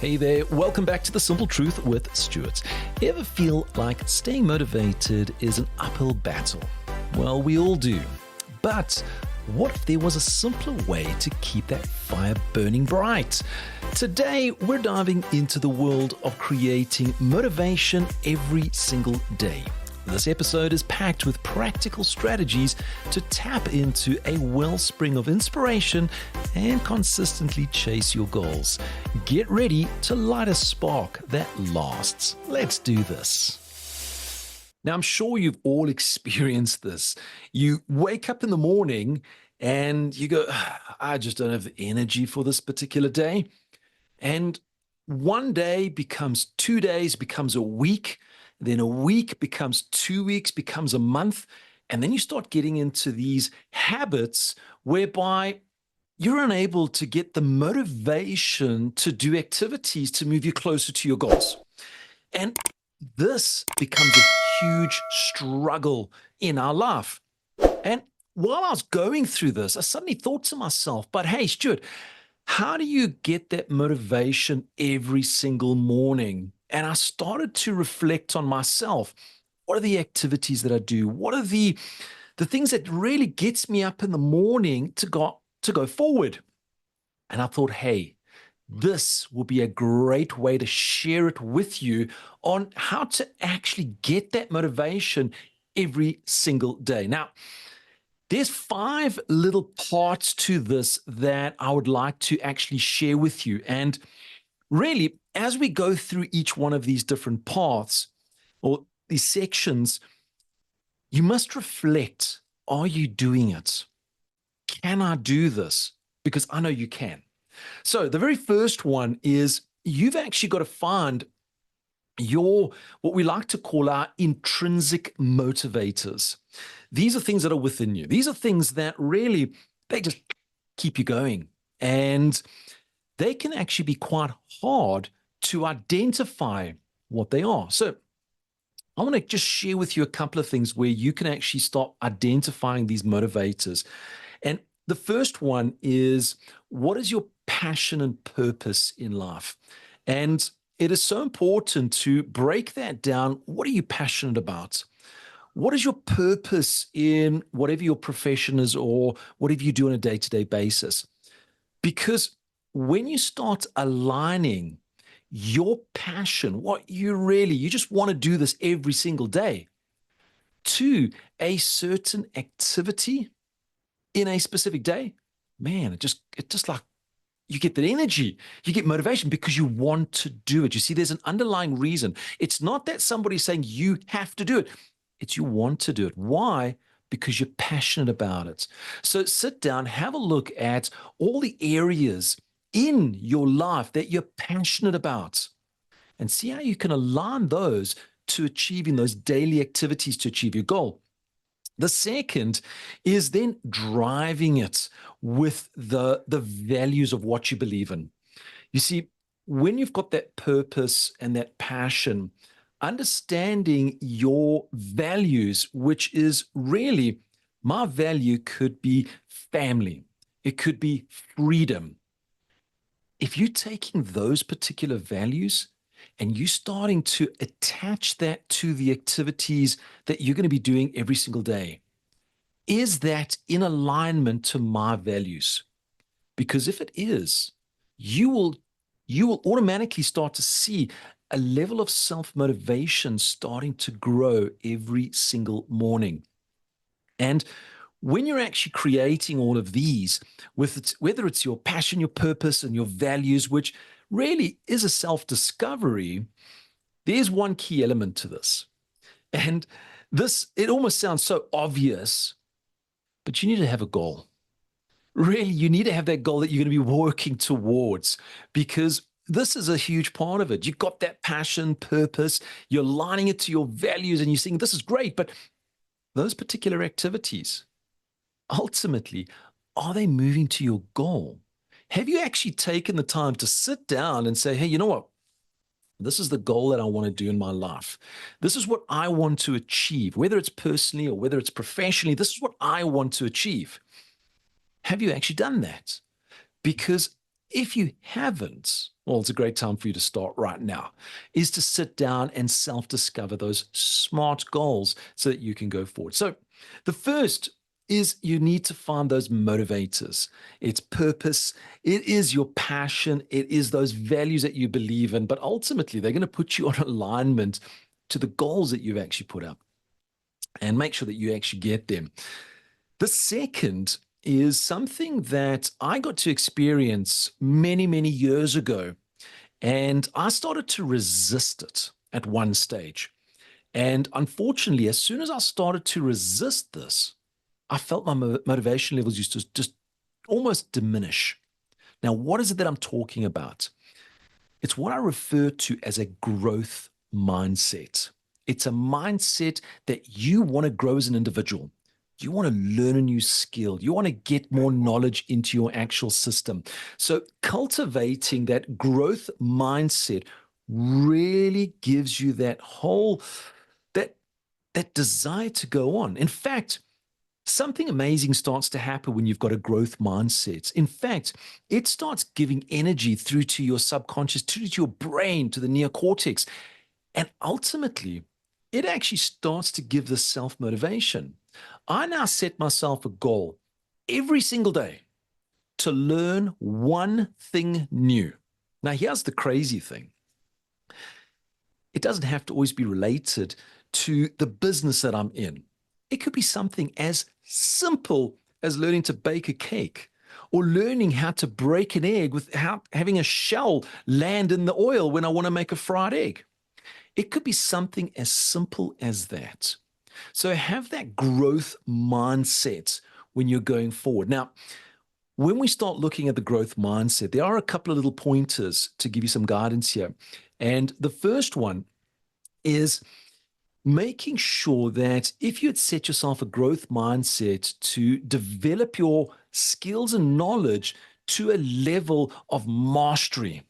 Hey there, welcome back to The Simple Truth with Stuart. Ever feel like staying motivated is an uphill battle? Well, we all do. But what if there was a simpler way to keep that fire burning bright? Today, we're diving into the world of creating motivation every single day. This episode is packed with practical strategies to tap into a wellspring of inspiration and consistently chase your goals. Get ready to light a spark that lasts. Let's do this. Now, I'm sure you've all experienced this. You wake up in the morning and you go, I just don't have the energy for this particular day. And one day becomes 2 days, becomes a week. Then a week becomes 2 weeks, becomes a month. And then you start getting into these habits whereby you're unable to get the motivation to do activities to move you closer to your goals. And this becomes a huge struggle in our life. And while I was going through this, I suddenly thought to myself, but hey, Stuart, how do you get that motivation every single morning? And I started to reflect on myself. What are the activities that I do? What are the things that really gets me up in the morning to go forward? And I thought, hey, this will be a great way to share it with you on how to actually get that motivation every single day. Now, there's 5 little parts to this that I would like to actually share with you. And really, as we go through each one of these different paths or these sections, you must reflect, are you doing it? Can I do this? Because I know you can. So the very first one is you've actually got to find what we like to call our intrinsic motivators. These are things that are within you. These are things that really, they just keep you going. And they can actually be quite hard to identify what they are. So I want to just share with you a couple of things where you can actually start identifying these motivators. And the first one is, what is your passion and purpose in life? And it is so important to break that down. What are you passionate about? What is your purpose in whatever your profession is or whatever you do on a day-to-day basis? Because when you start aligning your passion, you just want to do this every single day, to a certain activity in a specific day, man, it just like you get the energy, you get motivation because you want to do it. You see, there's an underlying reason. It's not that somebody's saying you have to do it. It's you want to do it. Why? Because you're passionate about it. So sit down, have a look at all the areas in your life that you're passionate about and see how you can align those to achieving those daily activities to achieve your goal. The second is then driving it with the values of what you believe in. You see, when you've got that purpose and that passion, understanding your values, which is really, my value could be family, it could be freedom. If you're taking those particular values and you're starting to attach that to the activities that you're going to be doing every single day, is that in alignment to my values? Because if it is, you will automatically start to see a level of self-motivation starting to grow every single morning. And when you're actually creating all of these, whether it's your passion, your purpose, and your values, which really is a self-discovery, there's one key element to this. And it almost sounds so obvious, but you need to have a goal. Really, you need to have that goal that you're going to be working towards, because this is a huge part of it. You've got that passion, purpose, you're lining it to your values, and you're saying, this is great, but those particular activities, ultimately, are they moving to your goal? Have you actually taken the time to sit down and say, hey, you know what? This is the goal that I want to do in my life. This is what I want to achieve, whether it's personally or whether it's professionally. This is what I want to achieve. Have you actually done that? Because if you haven't, well, it's a great time for you to start right now, is to sit down and self-discover those smart goals so that you can go forward. So the first is you need to find those motivators. It's purpose. It is your passion. It is those values that you believe in, but ultimately they're going to put you on alignment to the goals that you've actually put up and make sure that you actually get them. The second is something that I got to experience many, many years ago. And I started to resist it at one stage. And unfortunately, as soon as I started to resist this, I felt my motivation levels used to just almost diminish. Now, what is it that I'm talking about? It's what I refer to as a growth mindset. It's a mindset that you want to grow as an individual. You want to learn a new skill. You want to get more knowledge into your actual system. So cultivating that growth mindset really gives you that that desire to go on. In fact, something amazing starts to happen when you've got a growth mindset. In fact, it starts giving energy through to your subconscious, through to your brain, to the neocortex. And ultimately, it actually starts to give this self-motivation. I now set myself a goal every single day to learn one thing new. Now, here's the crazy thing. It doesn't have to always be related to the business that I'm in. It could be something as simple as learning to bake a cake or learning how to break an egg without having a shell land in the oil when I want to make a fried egg. It could be something as simple as that. So have that growth mindset when you're going forward. Now, when we start looking at the growth mindset, there are a couple of little pointers to give you some guidance here. And the first one is making sure that if you had set yourself a growth mindset to develop your skills and knowledge to a level of mastery,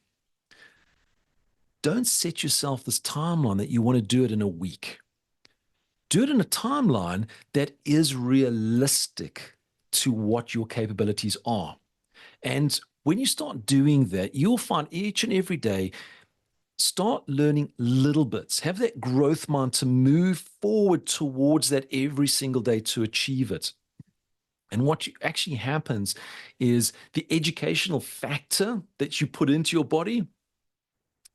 don't set yourself this timeline that you want to do it in a week. Do it in a timeline that is realistic to what your capabilities are. And when you start doing that, you'll find each and every day, start learning little bits. Have that growth mind to move forward towards that every single day to achieve it. And what actually happens is the educational factor that you put into your body,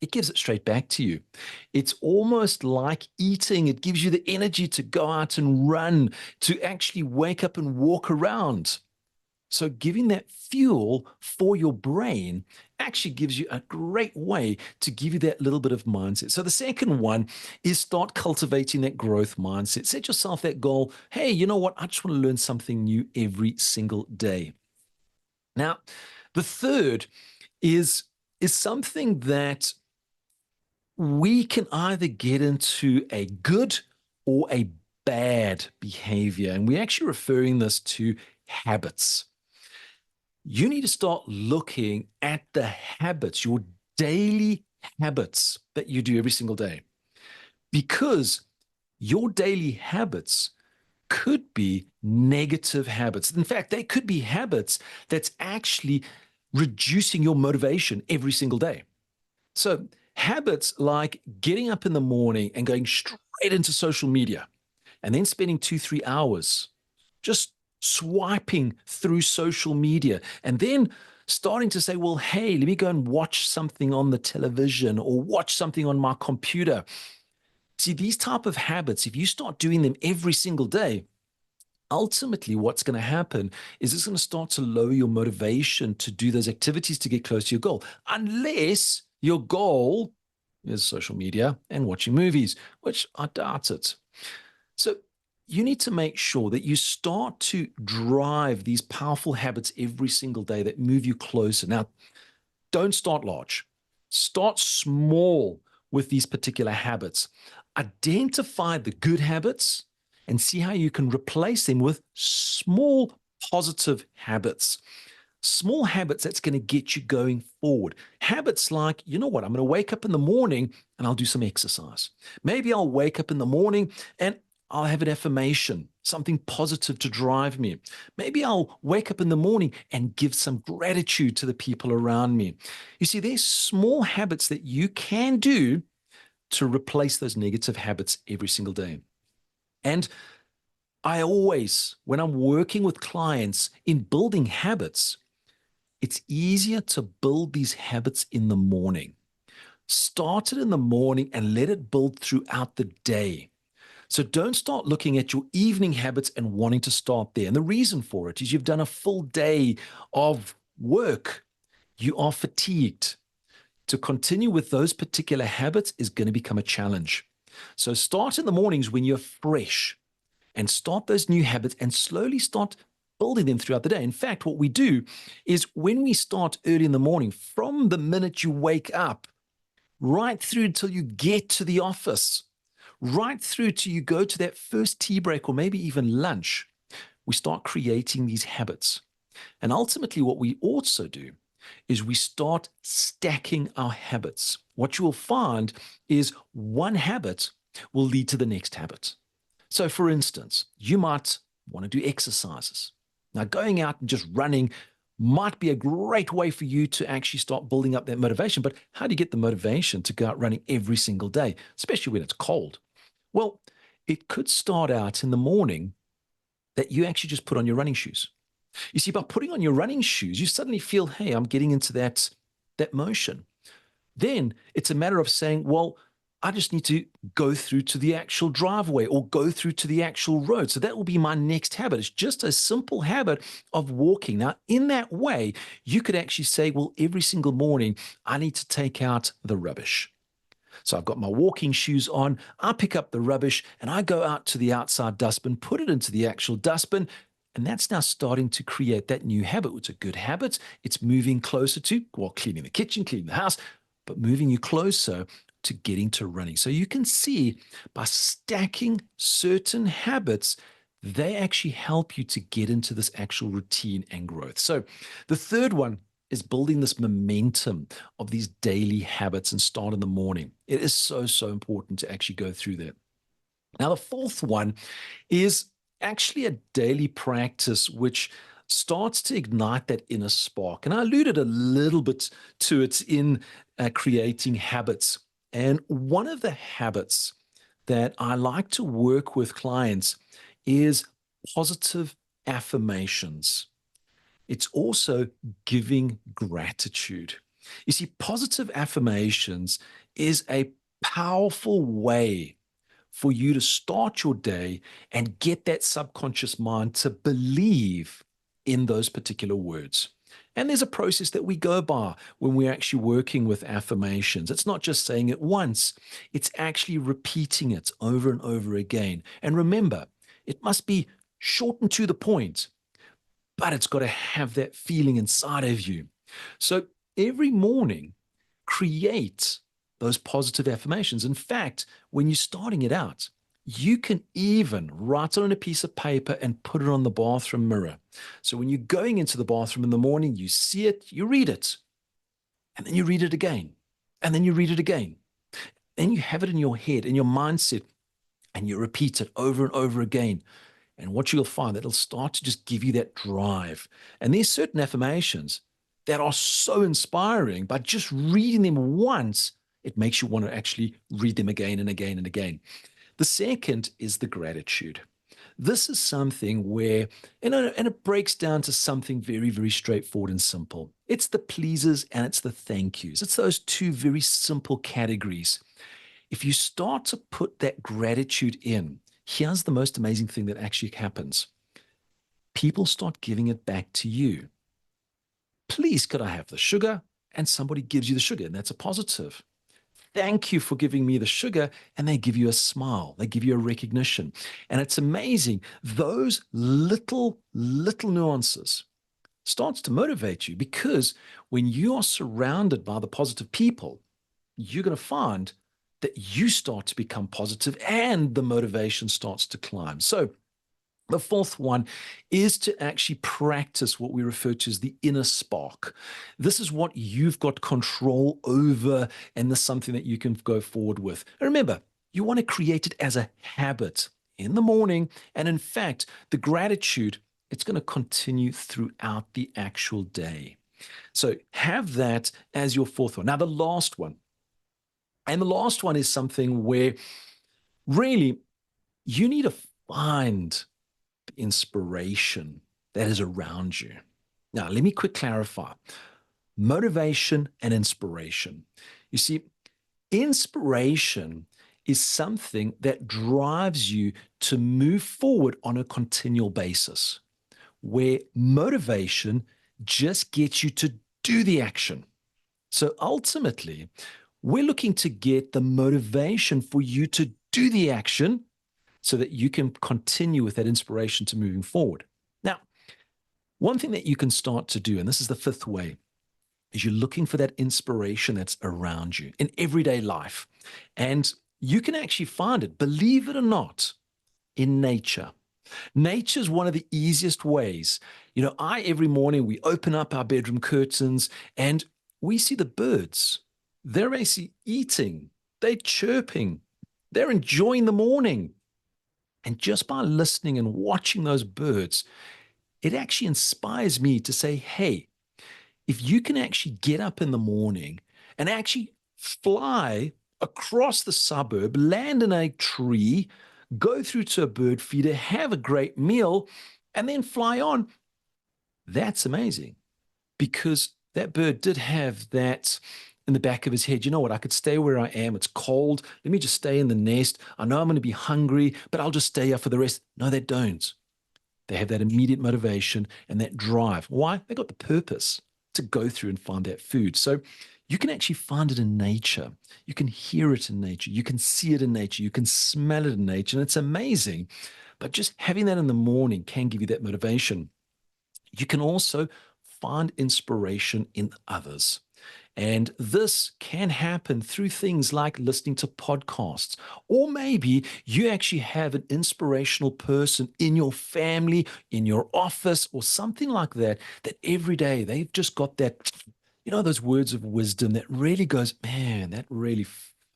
it gives it straight back to you. It's almost like eating. It gives you the energy to go out and run, to actually wake up and walk around. So giving that fuel for your brain actually gives you a great way to give you that little bit of mindset. So the second one is start cultivating that growth mindset. Set yourself that goal. Hey, you know what? I just want to learn something new every single day. Now, the third is something that we can either get into a good or a bad behavior. And we're actually referring this to habits. You need to start looking at the habits, your daily habits that you do every single day. Because your daily habits could be negative habits. In fact, they could be habits that's actually reducing your motivation every single day. So habits like getting up in the morning and going straight into social media and then spending 2-3 hours just swiping through social media and then starting to say, well, hey, let me go and watch something on the television or watch something on my computer. See, these type of habits, if you start doing them every single day, ultimately what's going to happen is it's going to start to lower your motivation to do those activities to get close to your goal, unless your goal is social media and watching movies, which I doubt it. So you need to make sure that you start to drive these powerful habits every single day that move you closer. Now, don't start large. Start small with these particular habits. Identify the good habits and see how you can replace them with small positive habits. Small habits that's going to get you going forward. Habits like, you know what, I'm going to wake up in the morning and I'll do some exercise. Maybe I'll wake up in the morning and I'll have an affirmation, something positive to drive me. Maybe I'll wake up in the morning and give some gratitude to the people around me. You see, there's small habits that you can do to replace those negative habits every single day. And I always, when I'm working with clients in building habits, it's easier to build these habits in the morning. Start it in the morning and let it build throughout the day. So don't start looking at your evening habits and wanting to start there. And the reason for it is you've done a full day of work. You are fatigued. To continue with those particular habits is going to become a challenge. So start in the mornings when you're fresh and start those new habits and slowly start building them throughout the day. In fact, what we do is when we start early in the morning, from the minute you wake up, right through until you get to the office, right through till you go to that first tea break or maybe even lunch, we start creating these habits. And ultimately, what we also do is we start stacking our habits. What you will find is one habit will lead to the next habit. So, for instance, you might want to do exercises. Now, going out and just running might be a great way for you to actually start building up that motivation. But how do you get the motivation to go out running every single day, especially when it's cold? Well, it could start out in the morning that you actually just put on your running shoes. You see, by putting on your running shoes, you suddenly feel, hey, I'm getting into that motion. Then it's a matter of saying, well, I just need to go through to the actual driveway or go through to the actual road. So that will be my next habit. It's just a simple habit of walking. Now, in that way, you could actually say, well, every single morning, I need to take out the rubbish. So I've got my walking shoes on, I pick up the rubbish and I go out to the outside dustbin, put it into the actual dustbin. And that's now starting to create that new habit. It's a good habit. It's moving closer to, well, cleaning the kitchen, cleaning the house, but moving you closer to getting to running. So you can see by stacking certain habits, they actually help you to get into this actual routine and growth. So the third one is building this momentum of these daily habits and start in the morning. It is so, so important to actually go through that. Now, the fourth one is actually a daily practice which starts to ignite that inner spark. And I alluded a little bit to it in creating habits. And one of the habits that I like to work with clients is positive affirmations. It's also giving gratitude. You see, positive affirmations is a powerful way for you to start your day and get that subconscious mind to believe in those particular words. And there's a process that we go by when we're actually working with affirmations. It's not just saying it once, it's actually repeating it over and over again. And remember, it must be short and to the point, but it's got to have that feeling inside of you. So every morning, create those positive affirmations. In fact, when you're starting it out, you can even write it on a piece of paper and put it on the bathroom mirror. So when you're going into the bathroom in the morning, you see it, you read it, and then you read it again, and then you read it again. Then you have it in your head, in your mindset, and you repeat it over and over again. And what you'll find, that it'll start to just give you that drive. And there's certain affirmations that are so inspiring, by just reading them once, it makes you want to actually read them again and again and again. The second is the gratitude. This is something where, and it breaks down to something very, very straightforward and simple. It's the pleases and it's the thank yous. It's those two very simple categories. If you start to put that gratitude in, here's the most amazing thing that actually happens. People start giving it back to you. Please, could I have the sugar? And somebody gives you the sugar, and that's a positive. Thank you for giving me the sugar, and they give you a smile. They give you a recognition. And it's amazing. Those little nuances starts to motivate you, because when you are surrounded by the positive people, you're going to find that you start to become positive and the motivation starts to climb. So the fourth one is to actually practice what we refer to as the inner spark. This is what you've got control over, and this is something that you can go forward with. And remember, you want to create it as a habit in the morning. And in fact, the gratitude, it's going to continue throughout the actual day. So have that as your fourth one. Now, the last one. And the last one is something where really you need to find the inspiration that is around you. Now, let me quick clarify motivation and inspiration. You see, inspiration is something that drives you to move forward on a continual basis, where motivation just gets you to do the action. So ultimately, we're looking to get the motivation for you to do the action so that you can continue with that inspiration to moving forward. Now, one thing that you can start to do, and this is the fifth way, is you're looking for that inspiration that's around you in everyday life. And you can actually find it, believe it or not, in nature. Nature is one of the easiest ways. Every morning we open up our bedroom curtains and we see the birds. They're actually eating, they're chirping, they're enjoying the morning. And just by listening and watching those birds, it actually inspires me to say, hey, if you can actually get up in the morning and actually fly across the suburb, land in a tree, go through to a bird feeder, have a great meal, and then fly on, that's amazing. Because that bird did have that in the back of his head. You know what? I could stay where I am. It's cold. Let me just stay in the nest. I know I'm going to be hungry, but I'll just stay here for the rest. No, they don't. They have that immediate motivation and that drive. Why? They got the purpose to go through and find that food. So you can actually find it in nature. You can hear it in nature. You can see it in nature. You can smell it in nature. And it's amazing. But just having that in the morning can give you that motivation. You can also find inspiration in others. And this can happen through things like listening to podcasts, or maybe you actually have an inspirational person in your family, in your office, or something like that, that every day they've just got that, those words of wisdom that really goes, man, that really,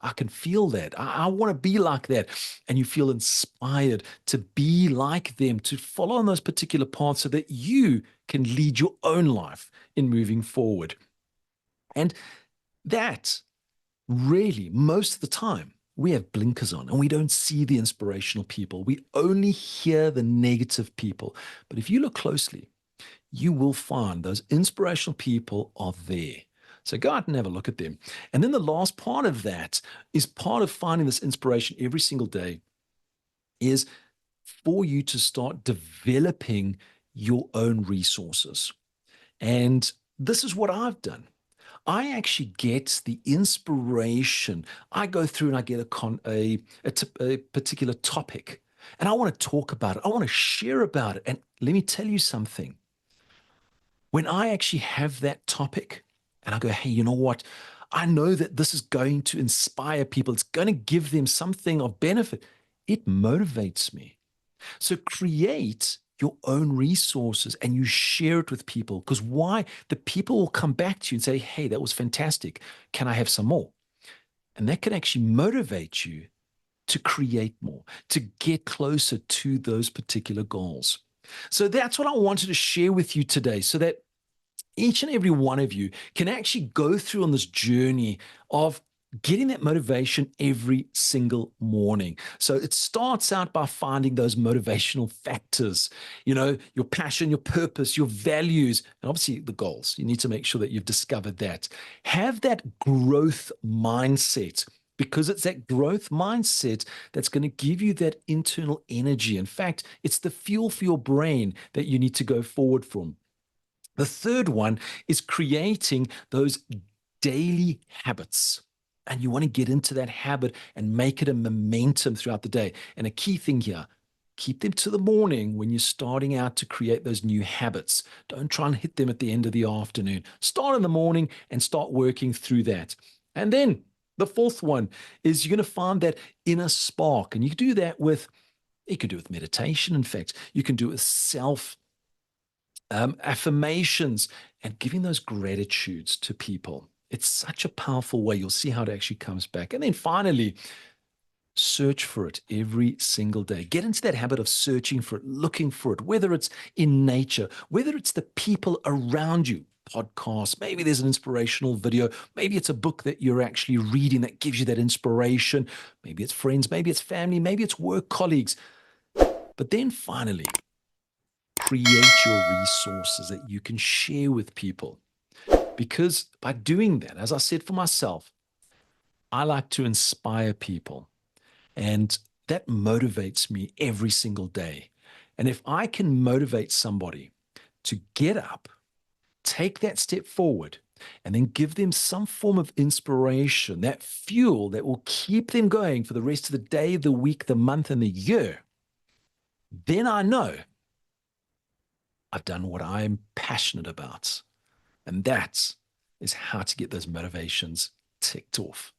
I can feel that. I want to be like that. And you feel inspired to be like them, to follow on those particular paths so that you can lead your own life in moving forward. And that really, most of the time, we have blinkers on and we don't see the inspirational people. We only hear the negative people. But if you look closely, you will find those inspirational people are there. So go out and have a look at them. And then the last part of that is part of finding this inspiration every single day is for you to start developing your own resources. And this is what I've done. I actually get the inspiration. I go through and I get a particular topic and I want to talk about it. I want to share about it. And let me tell you something. When I actually have that topic and I go, hey, you know what? I know that this is going to inspire people. It's going to give them something of benefit. It motivates me. So create your own resources and you share it with people. Because why? The people will come back to you and say, hey, that was fantastic. Can I have some more? And that can actually motivate you to create more, to get closer to those particular goals. So that's what I wanted to share with you today so that each and every one of you can actually go through on this journey of getting that motivation every single morning. So it starts out by finding those motivational factors, your passion, your purpose, your values, and obviously the goals. You need to make sure that you've discovered that. Have that growth mindset, because it's that growth mindset that's going to give you that internal energy. In fact, it's the fuel for your brain that you need to go forward from. The third one is creating those daily habits. And you want to get into that habit and make it a momentum throughout the day. And a key thing here, keep them to the morning when you're starting out to create those new habits. Don't try and hit them at the end of the afternoon. Start in the morning and start working through that. And then the fourth one is you're going to find that inner spark. And you can do that you can do it with meditation. In fact, you can do it with affirmations and giving those gratitudes to people. It's such a powerful way. You'll see how it actually comes back. And then finally, Search for it every single day. Get into that habit of searching for it, looking for it, whether it's in nature, whether it's the people around you, podcasts, maybe there's an inspirational video, maybe it's a book that you're actually reading that gives you that inspiration, maybe it's friends, maybe it's family, maybe it's work colleagues. But then finally, create your resources that you can share with people. Because by doing that, as I said for myself, I like to inspire people. And that motivates me every single day. And if I can motivate somebody to get up, take that step forward, and then give them some form of inspiration, that fuel that will keep them going for the rest of the day, the week, the month, and the year, then I know I've done what I'm passionate about. And that is how to get those motivations ticked off.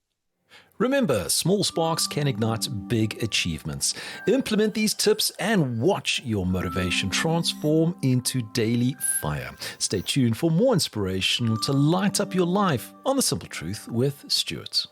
Remember, small sparks can ignite big achievements. Implement these tips and watch your motivation transform into daily fire. Stay tuned for more inspiration to light up your life on The Simple Truth with Stuart.